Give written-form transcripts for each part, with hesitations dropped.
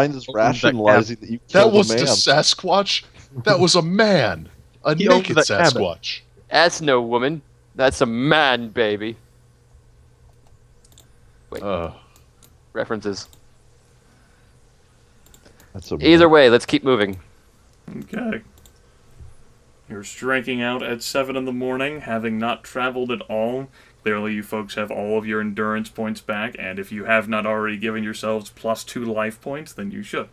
mind is rationalizing that you killed That was a man. the Sasquatch? That was a man! A naked Sasquatch. That's no woman. That's a man, baby. Wait. References. That's a Either way, let's keep moving. Okay. You're striking out at 7 in the morning, having not traveled at all. Clearly, you folks have all of your endurance points back, and if you have not already given yourselves +2 life points, then you should.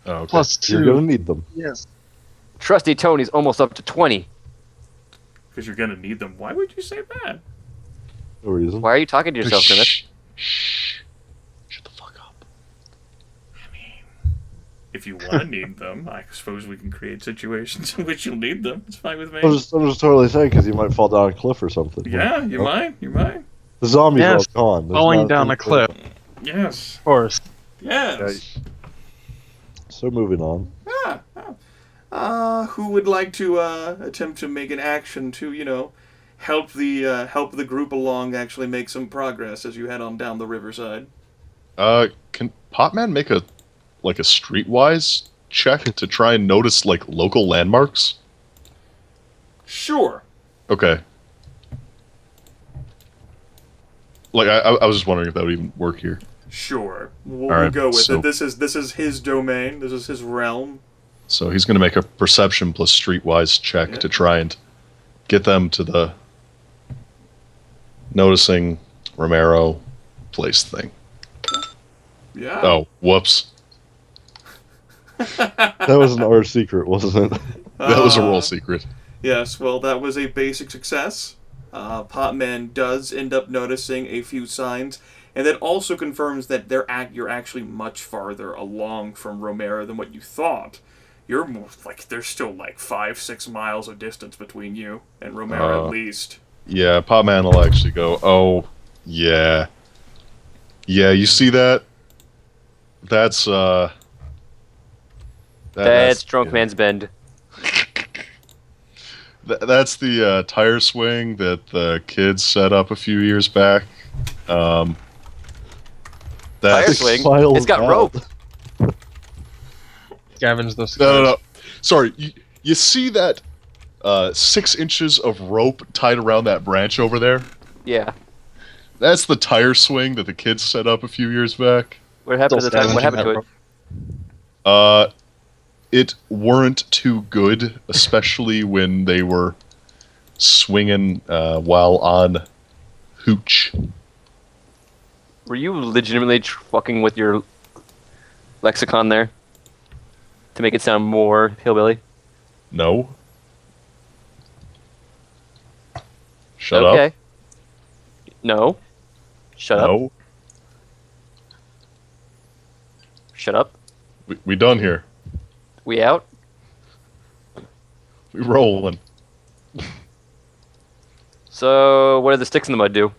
Oh, okay. +2. You're gonna need them. Yes. Trusty Tony's almost up to 20. Because you're going to need them. Why would you say that? No reason. Why are you talking to yourself, Grimith? Shh. Shut the fuck up. I mean, if you want to need them, I suppose we can create situations in which you'll need them. It's fine with me. I'm just totally saying, because you might fall down a cliff or something. Yeah, you might. You might. The zombies Yes. are all gone. There's Falling not down a cliff, of Yes. course. Yes. So moving on. Who would like to attempt to make an action to, help the group along, actually make some progress as you head on down the riverside? Can Potman make a streetwise check to try and notice, local landmarks? Sure. Okay. I was just wondering if that would even work here. Sure. We'll All right, go with so- it. This is his domain. This is his realm. So he's going to make a perception plus streetwise check Yeah. to try and get them to the noticing Romero place thing. Yeah. Oh, whoops. That was an our secret, wasn't it? That was a roll secret. Yes, well, that was a basic success. Potman does end up noticing a few signs, and that also confirms that you're actually much farther along from Romero than what you thought. You're more there's still 5-6 miles of distance between you and Romero at least. Yeah, Potman will actually go, oh, yeah. Yeah, you see that? That's Drunk Man's Bend. That's the tire swing that the kids set up a few years back. Tire That's swing? Files It's got out. rope. Scavenge those. no. Sorry, you see that 6 inches of rope tied around that branch over there? Yeah. That's the tire swing that the kids set up a few years back. What happened to the time? What happened to it? It weren't too good, especially when they were swinging while on hooch. Were you legitimately fucking with your lexicon there? To make it sound more hillbilly? No. Shut Okay. up. No. Shut up. No. Shut up. We done here. We out? We rolling. So, what do the sticks in the mud do?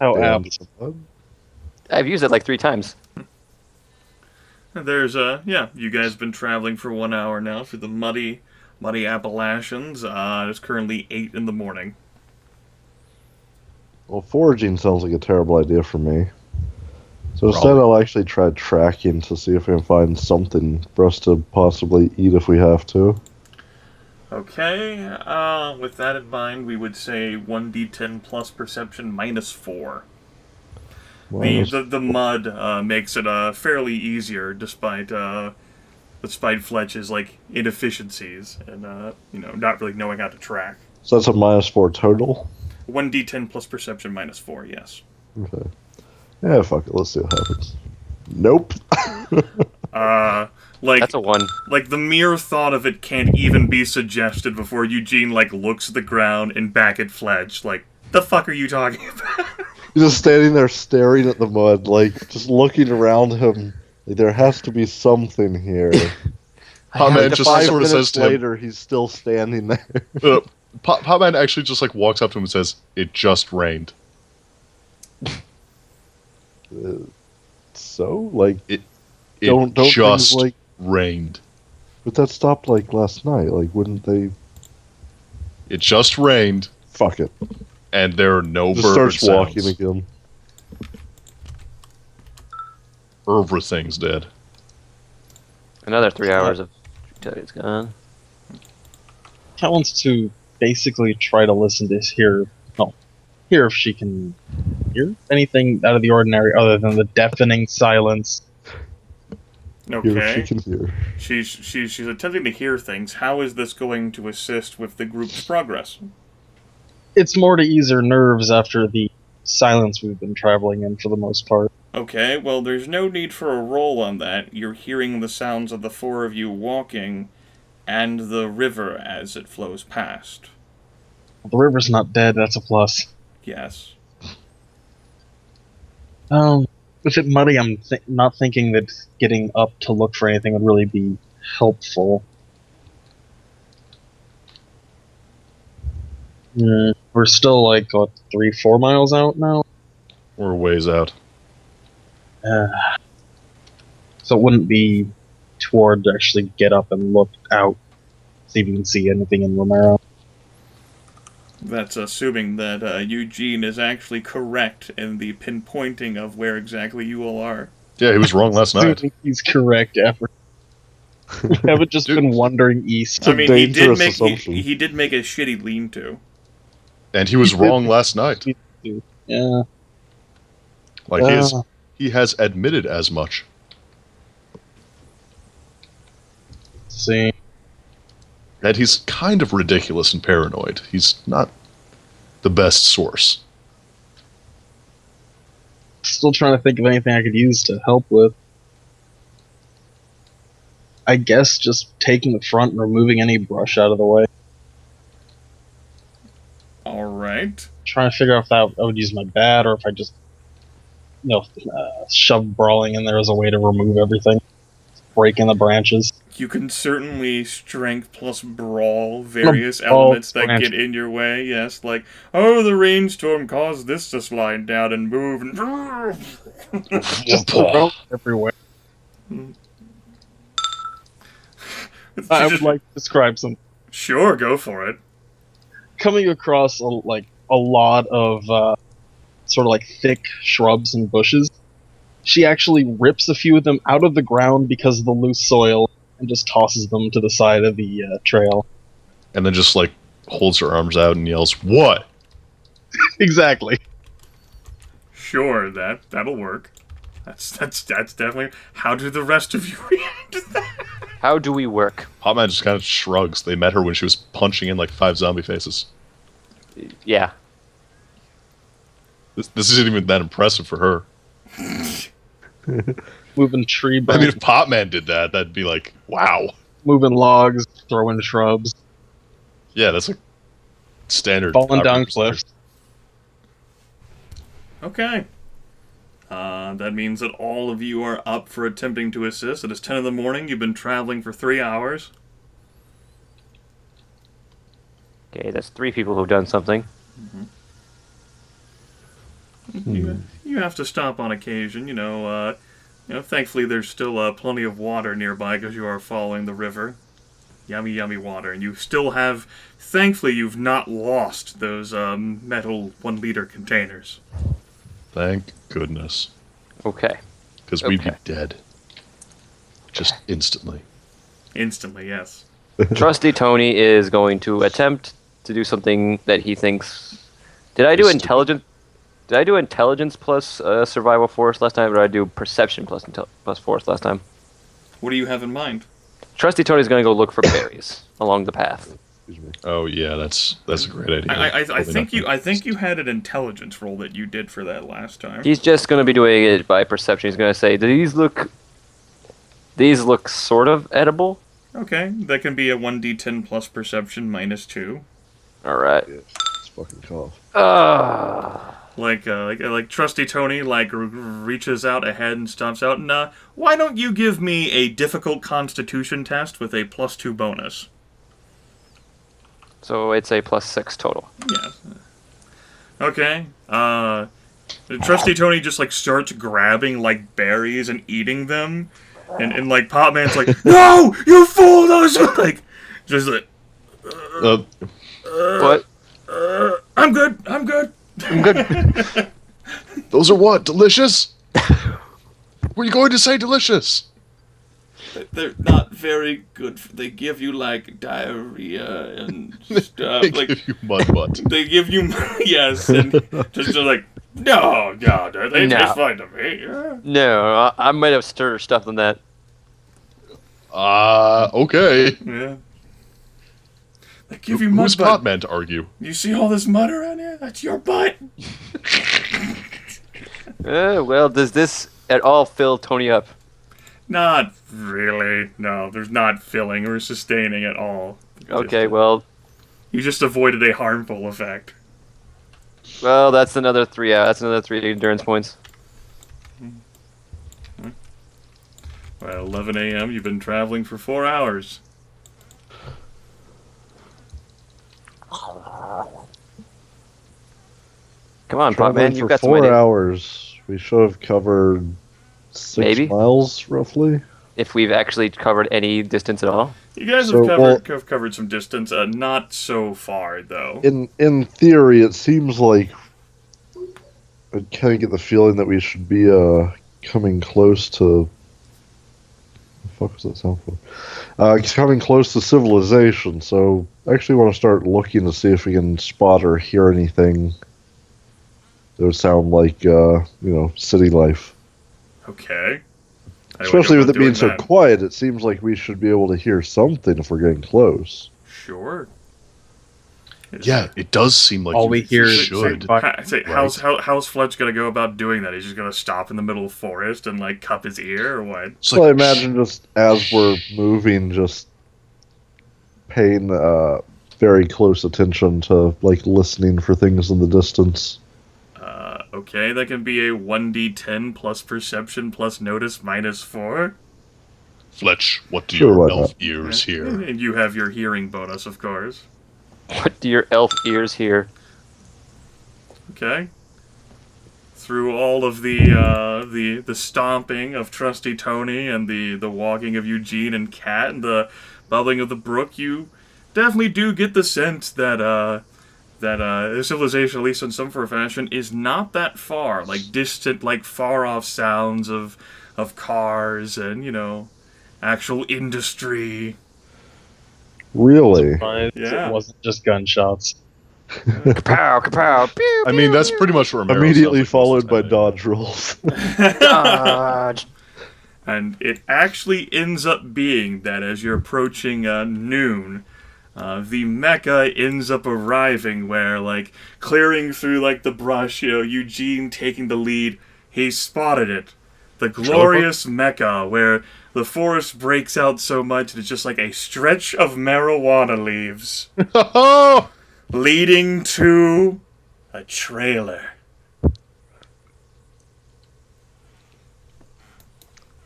How Damn. apt. I've used it 3 times. There's you guys have been traveling for 1 hour now through the muddy Appalachians. It's currently 8 in the morning. Well, foraging sounds like a terrible idea for me. So instead, I'll actually try tracking to see if we can find something for us to possibly eat if we have to. Okay, with that in mind, we would say 1d10 plus perception -4. The mud makes it fairly easier, despite Fletch's inefficiencies and not really knowing how to track. So that's a -4 total. 1d10 plus perception -4. Yes. Okay. Yeah, fuck it. Let's see what happens. Nope. That's a 1. The mere thought of it can't even be suggested before Eugene looks at the ground and back at Fletch. The fuck are you talking about? He's just standing there staring at the mud, just looking around him. There has to be something here. Potman just 5 sort of minutes says to him, later, he's still standing there. Potman actually just walks up to him and says, "It just rained." So, It don't just things, rained. but that stopped last night. Wouldn't they? It just rained, Fuck it. and there are no Just bird starts sounds. walking again. Everything's dead. Another 3 hours of it's gone. Kat wants to basically try to listen to hear if she can hear anything out of the ordinary other than the deafening silence. Okay. She can hear. She's attempting to hear things. How is this going to assist with the group's progress? It's more to ease her nerves after the silence we've been traveling in for the most part. Okay, well, there's no need for a roll on that. You're hearing the sounds of the four of you walking and the river as it flows past. The river's not dead, that's a plus. Yes. With it muddy, I'm not thinking that getting up to look for anything would really be helpful. We're still like, what, 3-4 miles out now? We're ways out. So it wouldn't be toward to actually get up and look out, see if you can see anything in Romero. That's assuming that Eugene is actually correct in the pinpointing of where exactly you all are. Yeah, he was wrong last night. Assuming he's correct, effort. We haven't just been wandering east. I mean, he did dangerous make assumption. he did make a shitty lean-to. And he was wrong last night. Yeah. Like, he has admitted as much. See. And he's kind of ridiculous and paranoid. He's not the best source. Still trying to think of anything I could use to help with. I guess just taking the front and removing any brush out of the way. Alright. Trying to figure out if I would use my bat or if I just, shove brawling in there as a way to remove everything. Breaking the branches. You can certainly strength plus brawl various elements that get in your way, yes, like, oh, the rainstorm caused this to slide down and move, and Just throw everywhere. I would like to describe some. Sure, go for it. Coming across a lot of sort of like thick shrubs and bushes, she actually rips a few of them out of the ground because of the loose soil and just tosses them to the side of the trail. And then just, like, holds her arms out and yells, "What?" Exactly. Sure, that'll work. That's definitely. How do the rest of you react to that? How do we work? Potman just kind of shrugs. They met her when she was punching in, like, 5 zombie faces. Yeah. This isn't even that impressive for her. Moving tree I branches, mean, if Potman did that, that'd be like, wow. moving logs, throwing shrubs, Yeah, that's like standard. falling down operating cliffs. Okay. That means that all of you are up for attempting to assist. It is 10 in the morning. You've been traveling for 3 hours. Okay, that's 3 people who've done something. You have to stop on occasion, thankfully there's still plenty of water nearby because you are following the river. Yummy, yummy water. And you still have, thankfully you've not lost those metal 1-liter containers. Thank goodness. Okay. Because we'd be dead. Just instantly. Instantly, yes. Trusty Tony is going to attempt to do something that he thinks... Did I do intelligence plus survival force last time, or did I do perception plus force last time? What do you have in mind? Trusty Tony's going to go look for berries along the path. Oh yeah, that's a great idea. I think you had an intelligence roll that you did for that last time. He's just going to be doing it by perception. He's going to say, These look sort of edible. Okay, that can be a 1d10 plus perception minus 2. Alright. Yeah, it's fucking cough. Like Trusty Tony reaches out ahead and stomps out, and why don't you give me a difficult Constitution test with a +2 bonus? So it's a +6 total. Yes. Okay. Trusty Tony just starts grabbing berries and eating them, and Potman's like, no, you fool! Those just What? I'm good. I'm good. I'm good. Those are what? Delicious? Were you going to say delicious? They're not very good. They give you like diarrhea and stuff. They Like give you mud butt. they give you yes, and just like no, they No. taste fine to me. Yeah. No, I might have stirred stuff on that. Okay. Yeah. They give you mud Who's butt. Potman to argue? You see all this mud around here? That's your butt. Well, does this at all fill Tony up? Not really. No, there's not filling or sustaining at all. Okay, well, You just avoided a harmful effect. that's another 3. That's another 3 endurance points. Well, 11 a.m. You've been traveling for 4 hours. Come on, Traveling Potman, you've for got some 4 idea. hours. We should have covered 6 Maybe. miles, roughly. If we've actually covered any distance at all. You guys So, have covered some distance. Not so far though. In theory, it seems like I kind of get the feeling that we should be coming close to. The fuck was that sound for? Coming close to civilization. So I actually want to start looking to see if we can spot or hear anything that would sound like city life. Okay. Especially with it being so that. quiet, it seems like we should be able to hear something if we're getting close. Sure. Yeah, it does seem like All you we hear is should. How's Fletch gonna go about doing that? He's just gonna stop in the middle of the forest and like cup his ear, or what? It's So like, I imagine just as we're moving, just paying very close attention to like listening for things in the distance. Okay, that can be a 1d10 plus perception plus notice minus 4. Fletch, what do Sure, your why elf not? ears hear? And you have your hearing bonus, of course. What do your elf ears hear? Okay. Through all of the stomping of Trusty Tony and the walking of Eugene and Kat and the bubbling of the brook, you definitely do get the sense that civilization, at least in some form or fashion, is not that far. Like distant, like far off sounds of cars and actual industry. Really? Yeah. It wasn't just gunshots. Kapow, kapow, pew, I mean, that's pretty much Romero. Immediately sounds like most followed of by the time. dodge rolls. dodge. And it actually ends up being that as you're approaching noon, the mecha ends up arriving where, like, clearing through, like, the brush, Eugene taking the lead, he spotted it. The glorious mecha where the forest breaks out so much that it's just like a stretch of marijuana leaves Oh! leading to a trailer.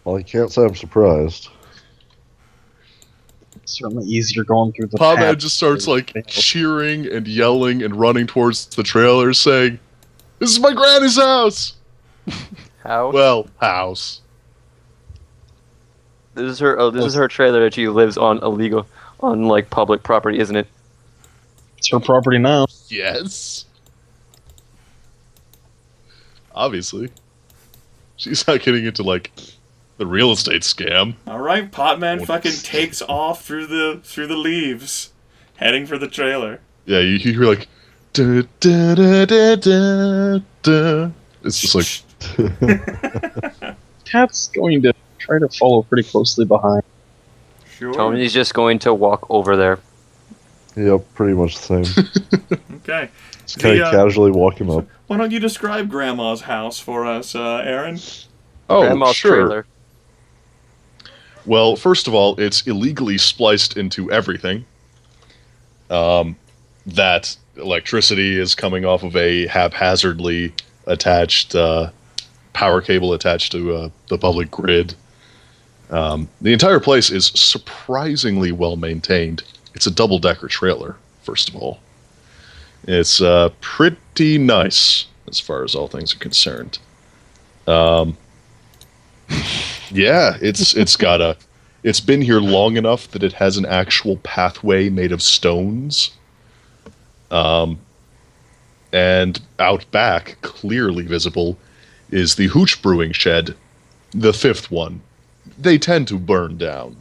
Well, I can't say I'm surprised. It's certainly easier going through the Potman path. just starts like cheering and yelling and running towards the trailer, saying, "This is my granny's house." How? Well, house. This is her. Oh, this is her trailer that she lives on like public property, isn't it? It's her property now. Yes. Obviously, she's not getting into like the real estate scam. All right, Potman fucking takes off through the leaves, heading for the trailer. Yeah, you hear like, da, da, da, da, da, da. It's just like, Kat's going to try to follow pretty closely behind. Sure. Tony's just going to walk over there. Yep, pretty much the same. Okay. Just kind of casually walk him up. Why don't you describe Grandma's house for us, Aaron? oh, Grandma's sure. trailer. Well, first of all, it's illegally spliced into everything. That electricity is coming off of a haphazardly attached power cable attached to the public grid. The entire place is surprisingly well maintained. It's a double-decker trailer, first of all. It's pretty nice as far as all things are concerned. Yeah, it's been here long enough that it has an actual pathway made of stones. And out back, clearly visible, is the hooch brewing shed the fifth one, they tend to burn down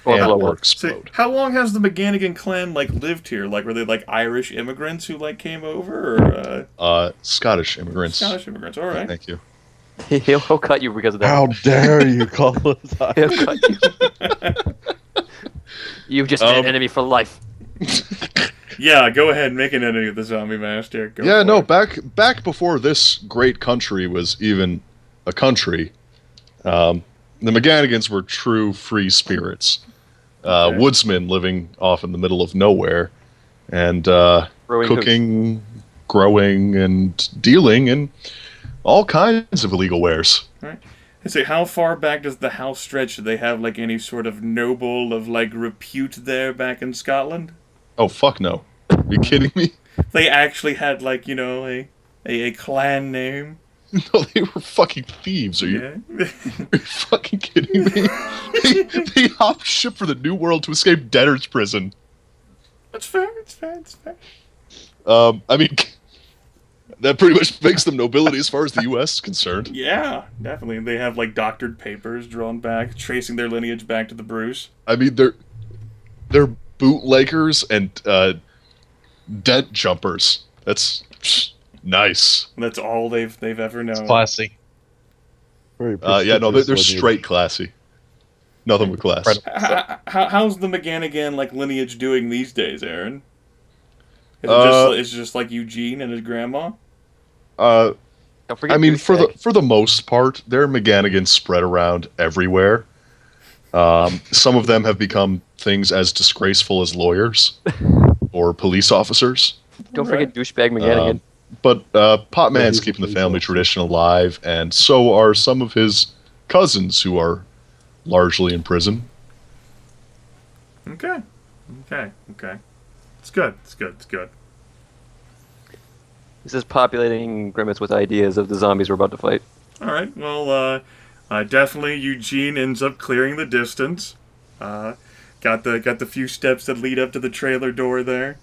or explode. So, how long has the MacGannigan clan lived here? Were they Irish immigrants who came over, or Scottish immigrants. Scottish immigrants. All right. Thank you. He'll cut you because of that. How dare you call us He'll cut you. You've just been an enemy for life. Yeah, go ahead and make an enemy of the zombie master. Back before this great country was even a country, the MacGannigans were true free spirits. Woodsmen living off in the middle of nowhere, and cooking, growing, and dealing in all kinds of illegal wares. All right. So how far back does the house stretch? Do they have any sort of noble of repute there back in Scotland? Oh, fuck no. Are you kidding me? They actually had a clan name? No, they were fucking thieves. Are you fucking kidding me? They hopped ship for the New World to escape debtor's prison. That's fair. I mean, that pretty much makes them nobility as far as the U.S. is concerned. Yeah, definitely. They have doctored papers drawn back, tracing their lineage back to the Bruce. I mean, they're bootleggers and dent jumpers. That's nice. That's all they've ever known. It's classy. They're straight classy. Nothing but class. How's the MacGannigan lineage doing these days, Aaron? Is it just like Eugene and his grandma? I mean, for the most part, their MacGannigans spread around everywhere. Some of them have become things as disgraceful as lawyers or police officers. Don't forget douchebag MacGannigan. But Potman's keeping the family tradition alive, and so are some of his cousins who are largely in prison. Okay. It's good. This is populating Grimith with ideas of the zombies we're about to fight. All right. Well, definitely Eugene ends up clearing the distance. Got the few steps that lead up to the trailer door there.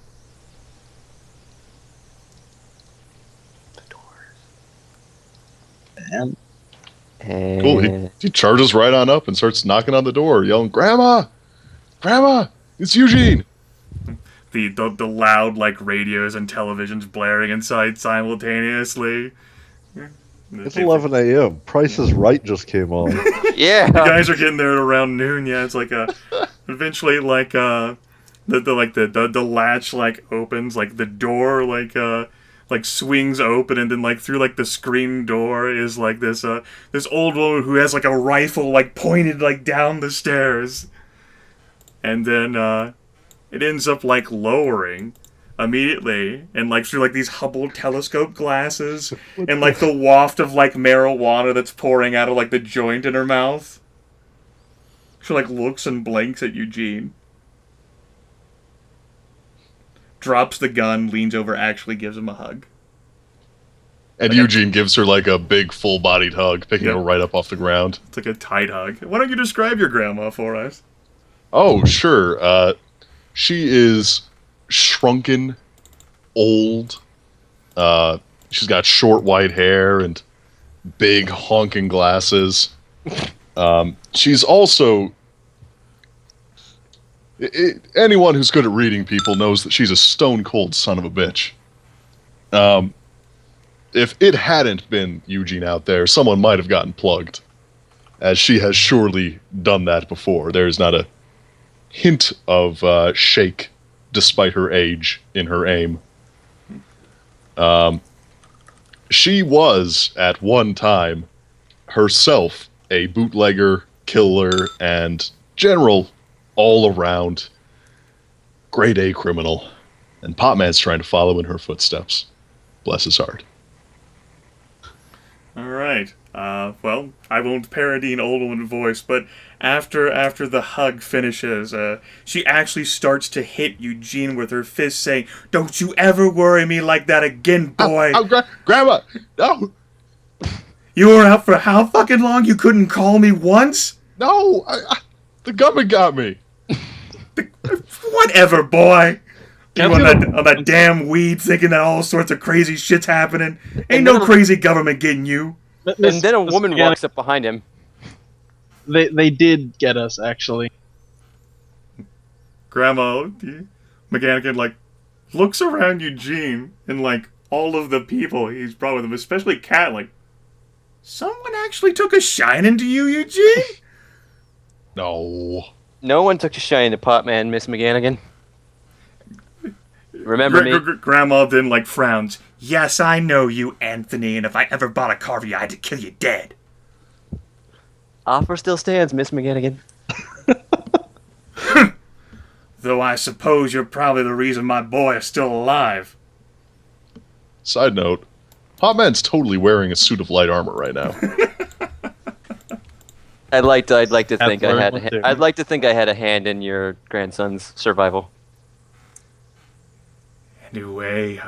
And Cool. He charges right on up and starts knocking on the door, yelling, "Grandma! Grandma! It's Eugene!" The loud radios and televisions blaring inside simultaneously. It's 11 a.m. Price is Right just came on. Yeah. You guys are getting there at around noon. Yeah, it's eventually the latch opens, the door swings open, and then through the screen door is this old woman who has a rifle pointed down the stairs, and then it ends up lowering immediately, and through these Hubble telescope glasses, and the waft of marijuana that's pouring out of the joint in her mouth. She looks and blinks at Eugene. Drops the gun, leans over, actually gives him a hug. And Eugene gives her a big full-bodied hug, picking her right up off the ground. It's a tight hug. Why don't you describe your grandma for us? Oh, sure. She is shrunken, old. She's got short white hair and big honking glasses. She's also... anyone who's good at reading people knows that she's a stone-cold son of a bitch. If it hadn't been Eugene out there, someone might have gotten plugged, as she has surely done that before. There's not a hint of shake, despite her age, in her aim. She was, at one time, herself a bootlegger, killer, and general all-around grade A criminal, and Potman's trying to follow in her footsteps. Bless his heart. All right. Well, I won't parody an old woman voice, but after the hug finishes, she actually starts to hit Eugene with her fist, saying, "Don't you ever worry me like that again, boy." Grandma, no. You were out for how fucking long? You couldn't call me once? No, the government got me. Whatever, boy. You on that damn weed, thinking that all sorts of crazy shit's happening. Ain't no crazy government getting you. And then a woman walks up behind him. They did get us, actually. Grandma, MacGannigan, like, looks around Eugene and, like, all of the people he's brought with him, especially Kat, like, someone actually took a shining to you, Eugene? No. No one took a shine to Potman, Miss MacGannigan. Remember me? Grandma then, like, frowns. Yes, I know you, Anthony, and if I ever bought a car for you, I'd kill you dead. Offer still stands, Miss MacGannigan. Though I suppose you're probably the reason my boy is still alive. Side note, Potman's totally wearing a suit of light armor right now. I'd like to think I Kathlyn had. would do. I'd like to think I had a hand in your grandson's survival. Anyway,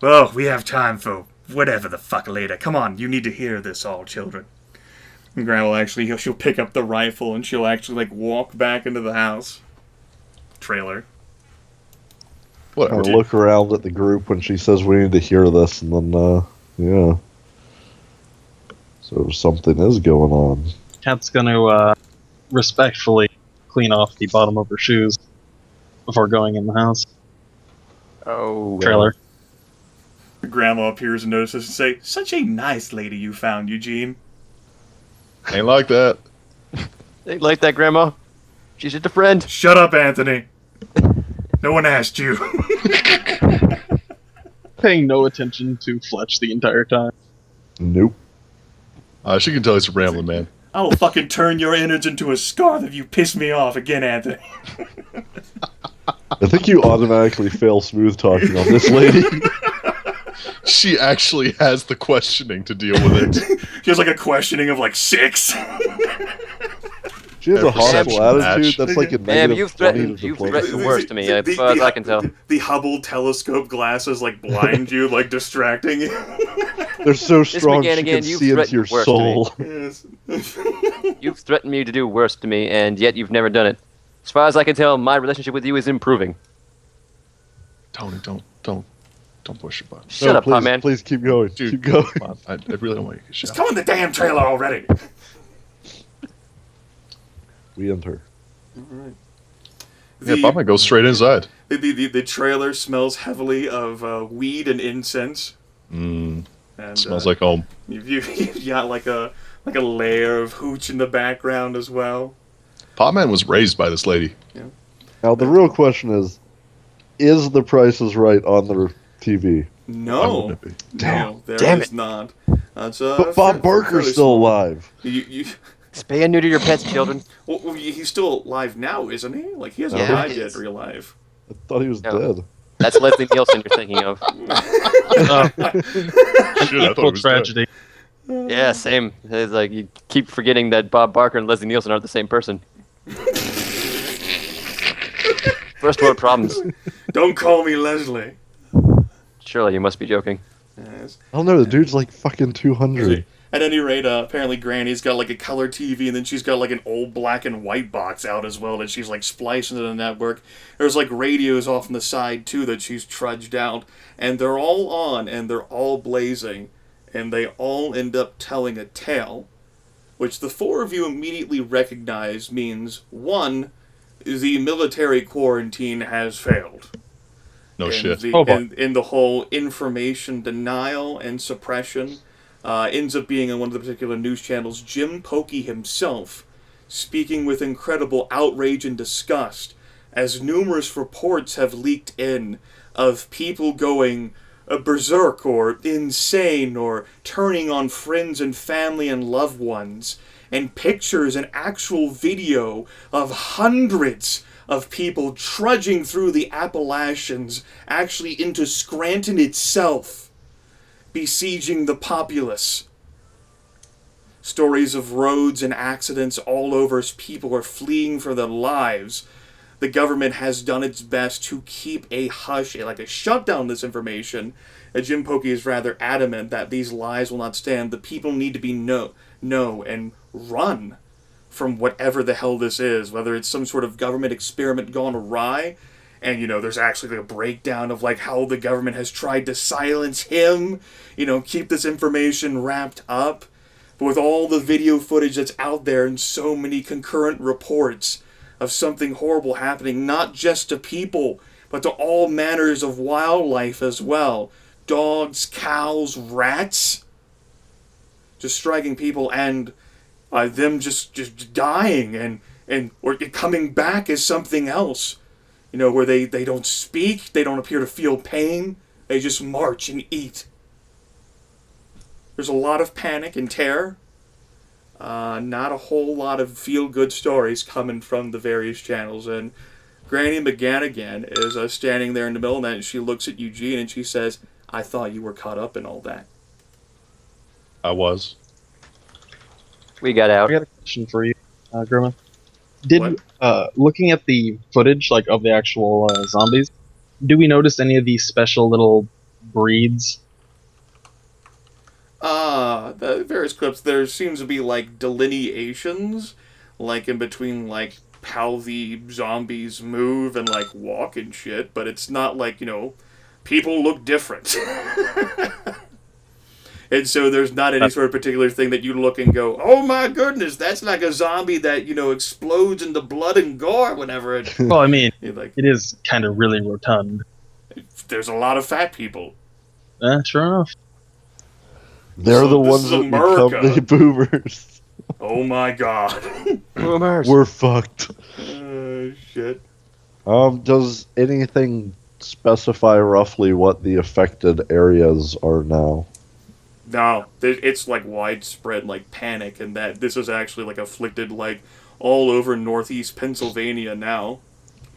well, we have time for whatever the fuck later. Come on, you need to hear this all, children. And Grandma will actually, she'll pick up the rifle and she'll actually, like, walk back into the house. Trailer. Whatever. I look around at the group when she says we need to hear this, and then, yeah. So something is going on. Kat's gonna respectfully clean off the bottom of her shoes before going in the house. Oh, Trailer. Grandma appears and notices and say, such a nice lady you found, Eugene. Ain't like that. They like that, Grandma. She's just a friend. Shut up, Anthony. No one asked you. Paying no attention to Fletch the entire time. Nope. She can tell he's a rambling man. I will fucking turn your innards into a scarf if you piss me off again, Anthony. I think you automatically fail smooth talking on this lady. She actually has the questioning to deal with it. She has like a questioning of like 6. She has a Perception hostile match. attitude that's like a Ma'am, negative you've 20 threatened. to You've diplomacy. threatened worse to me, as far as I can tell. The Hubble telescope glasses like blind you, like distracting you. They're so strong she MacGannigan, can you've see into your threatened worse to me. soul. Yes. You've threatened me to do worse to me, and yet you've never done it. As far as I can tell, my relationship with you is improving. Tony, don't push your button. Shut up, please, Potman. Please keep going. Dude, keep going. come on. I really don't want you to Just shout. come in the damn trailer already. We enter. Yeah, Potman goes straight inside. The trailer smells heavily of weed and incense. Mmm. And, Smells like home. You've got like a layer of hooch in the background as well. Potman was raised by this lady. Now, the real question is the Price is Right on the TV? Why No, wouldn't it be? no, there Damn is it. not. It's, But Bob Barker's fairly still small. alive. Spay and neuter your pets, children. Well, he's still alive now, isn't he? Like, he hasn't Yeah. died yet in real life. I thought he was No. dead. That's Leslie Nielsen you're thinking of. Shit, I thought it Full was dead. tragedy. Yeah, same. It's like you keep forgetting that Bob Barker and Leslie Nielsen aren't the same person. First world problems. Don't call me Leslie. Surely you must be joking. Yes. I don't know, the dude's like fucking 200. At any rate, apparently Granny's got like a color TV, and then she's got like an old black and white box out as well that she's like splicing to the network. There's like radios off on the side too that she's trudged out, and they're all on and they're all blazing, and they all end up telling a tale, which the four of you immediately recognize means, one, the military quarantine has failed. No And shit. The, Oh, boy. and the whole information denial and suppression ends up being on one of the particular news channels, Jim Pokey himself speaking with incredible outrage and disgust as numerous reports have leaked in of people going berserk or insane or turning on friends and family and loved ones, and pictures and actual video of hundreds of people trudging through the Appalachians, actually into Scranton itself, besieging the populace. Stories of roads and accidents all over as people are fleeing for their lives. The government has done its best to keep a hush, like a shutdown on this information. Jim Pokey is rather adamant that these lies will not stand. The people need to be know and run from whatever the hell this is, whether it's some sort of government experiment gone awry, and, you know, there's actually a breakdown of, like, how the government has tried to silence him, you know, keep this information wrapped up, But with all the video footage that's out there and so many concurrent reports of something horrible happening, not just to people, but to all manners of wildlife as well. Dogs, cows, rats, just striking people, and them just dying and or coming back as something else. Where they don't speak, they don't appear to feel pain, they just march and eat. There's a lot of panic and terror. Not a whole lot of feel-good stories coming from the various channels. And Granny MacGannigan is standing there in the middle of that, and she looks at Eugene and she says, "I thought you were caught up in all that." I was. We got out. I got a question for you, Grimith. Did What? looking at the footage, like of the actual zombies, do we notice any of these special little breeds? The various clips, there seems to be like delineations, like in between like how the zombies move and like walk and shit, but it's not like, people look different. And so there's not any sort of particular thing that you look and go, "Oh my goodness, that's like a zombie that, explodes into blood and gore whenever it." Well, I mean, Like, it is kind of really rotund. there's a lot of fat people. Sure enough. They're So the this ones is that America. become the boomers. Oh my god. Boomers. We're fucked. Shit. Does anything specify roughly what the affected areas are now? No, it's like widespread like panic, and that this is actually like afflicted like all over northeast Pennsylvania now.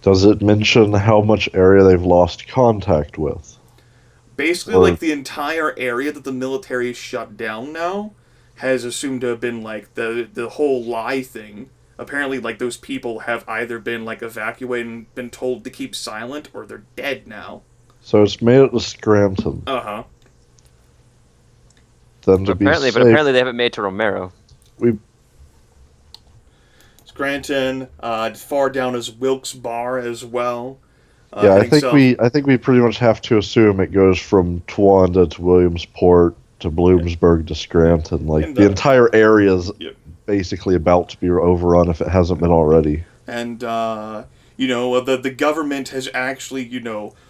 Does it mention how much area they've lost contact with? Basically, Or- like the entire area that the military shut down now has assumed to have been like the whole lie thing. Apparently, like those people have either been like evacuated and been told to keep silent, or they're dead now. So it's made it to Scranton. Uh-huh. Then to be safe, But apparently they haven't made to Romero. Scranton, far down as Wilkes Barre as well. yeah, I heading think south. I think we pretty much have to assume it goes from Towanda to Williamsport to Bloomsburg to Scranton. Like And, the entire area is Yep. basically about to be overrun if it hasn't been already. And the government has actually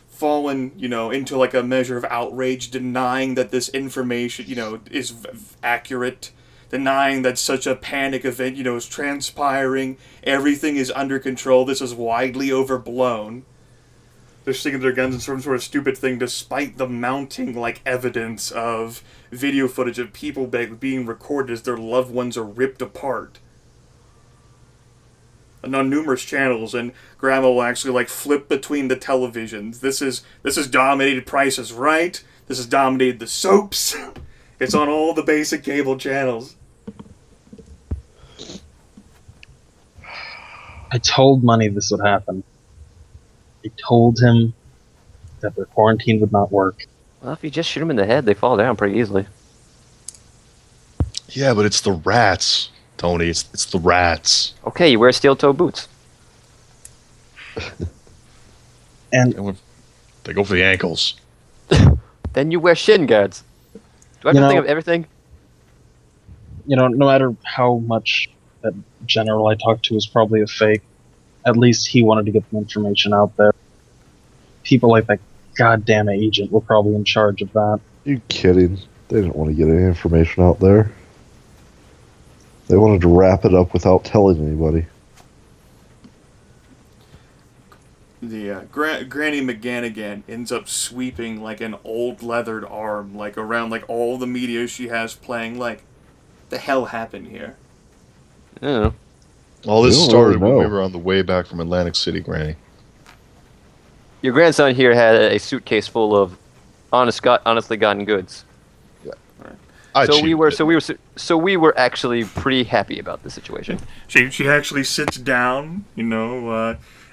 fallen into like a measure of outrage, denying that this information is accurate, denying that such a panic event is transpiring. Everything is under control. This is widely overblown. They're sticking their guns in some sort of stupid thing, despite the mounting like evidence of video footage of people being recorded as their loved ones are ripped apart. And on numerous channels, and Grandma will actually like flip between the televisions. This is dominated Price is Right. This has dominated the soaps. It's on all the basic cable channels. I told Money this would happen. I told him that their quarantine would not work. Well, if you just shoot them in the head, they fall down pretty easily. Yeah, but it's the rats, Tony. It's the rats. Okay, you wear steel-toe boots. And They go for the ankles. Then you wear shin guards. Do I have to think of everything? no matter how much that general I talked to is probably a fake, at least he wanted to get the information out there. People like that goddamn agent were probably in charge of that. You kidding? They didn't want to get any information out there. They wanted to wrap it up without telling anybody. The Granny MacGannigan ends up sweeping like an old leathered arm like around like all the media she has playing. Like, the hell happened here? I don't know. All this We don't started really when we know. were on the way back from Atlantic City, Granny. Your grandson here had a suitcase full of honestly gotten goods. So we were actually pretty happy about the situation. She actually sits down,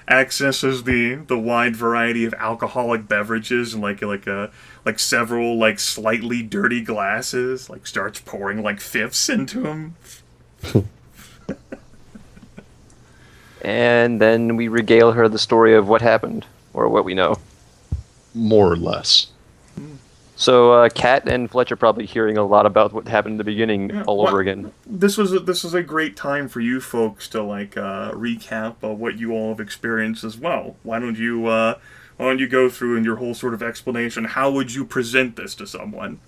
accesses the wide variety of alcoholic beverages and like several like slightly dirty glasses, like starts pouring like fifths into them. And then we regale her the story of what happened, or what we know. More or less. So Kat and Fletch are probably hearing a lot about what happened in the beginning Yeah, all over again. This was a great time for you folks to recap what you all have experienced as well. Why don't you go through in your whole sort of explanation? How would you present this to someone?